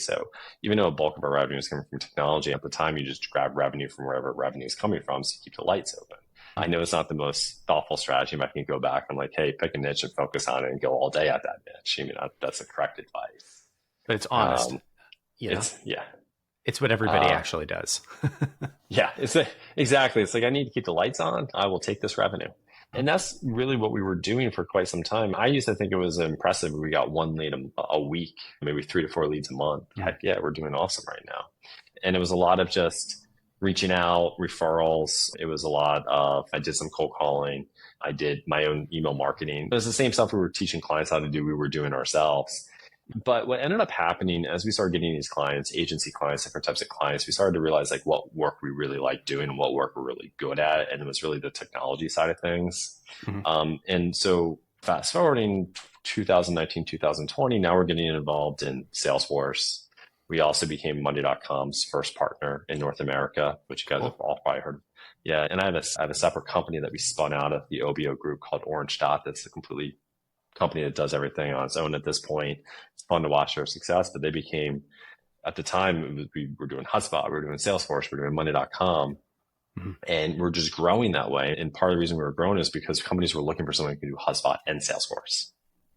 So even though a bulk of our revenue is coming from technology, at the time you just grab revenue from wherever revenue is coming from, so you keep the lights open. I know it's not the most thoughtful strategy. If I can go back, I'm like, hey, pick a niche and focus on it and go all day at that niche. I mean, that's the correct advice. But it's honest, It's yeah, it's what everybody actually does. yeah. Exactly. It's like I need to keep the lights on. I will take this revenue. And that's really what we were doing for quite some time. I used to think it was impressive. We got one lead a week, maybe 3 to 4 leads a month. Heck yeah, we're doing awesome right now. And it was a lot of just reaching out, referrals. It was a lot of, I did some cold calling. I did my own email marketing. It was the same stuff we were teaching clients how to do, we were doing ourselves. But what ended up happening as we started getting these clients, agency clients, different types of clients, we started to realize like what work we really like doing and what work we're really good at. And it was really the technology side of things. And so fast forwarding 2019, 2020, now we're getting involved in Salesforce. We also became Monday.com's first partner in North America, which you guys have all probably heard of. Yeah. And I have a separate company that we spun out of the OBO group called Orange Dot. That's a completely company that does everything on its own at this point. It's fun to watch their success, but they became, at the time, we were doing HubSpot, we were doing Salesforce, we were doing Monday.com, and we're just growing that way. And part of the reason we were growing is because companies were looking for someone who could do HubSpot and Salesforce,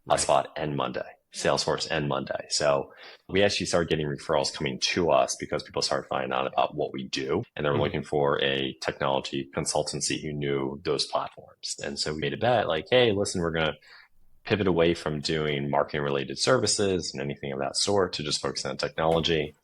HubSpot and Monday, Salesforce and Monday. So we actually started getting referrals coming to us because people started finding out about what we do. And they were looking for a technology consultancy who knew those platforms. And so we made a bet like, hey, listen, we're going to pivot away from doing marketing related services and anything of that sort to just focus on technology.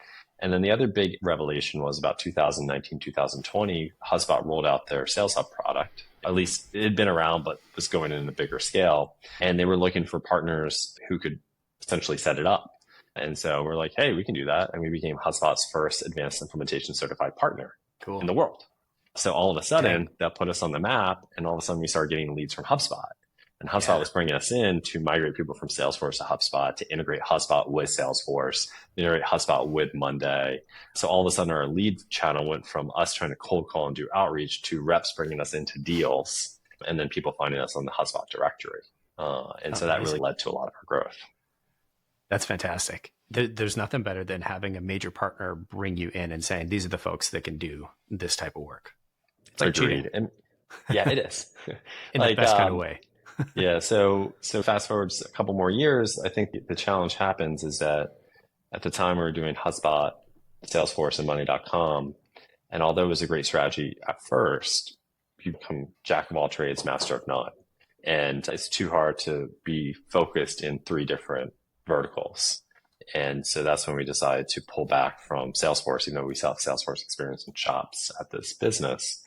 And then the other big revelation was about 2019, 2020, HubSpot rolled out their Sales Hub product. At least it had been around, but was going in a bigger scale. And they were looking for partners who could essentially set it up. And so we're like, hey, we can do that. And we became HubSpot's first advanced implementation certified partner in the world. So all of a sudden that put us on the map. And all of a sudden we started getting leads from HubSpot. And HubSpot was bringing us in to migrate people from Salesforce to HubSpot, to integrate HubSpot with Salesforce, integrate HubSpot with Monday. So all of a sudden our lead channel went from us trying to cold call and do outreach to reps bringing us into deals, and then people finding us on the HubSpot directory. And so that really led to a lot of our growth. That's fantastic. There's nothing better than having a major partner bring you in and saying, these are the folks that can do this type of work. It's like cheating. And yeah, it is. In the best kind of way. Yeah. So fast forward a couple more years, I think the challenge happens is that at the time we were doing HubSpot, Salesforce, and Monday.com. And although it was a great strategy at first, you become jack of all trades, master of none. And it's too hard to be focused in 3 different verticals. And so that's when we decided to pull back from Salesforce, even though we still have Salesforce experience and chops at this business.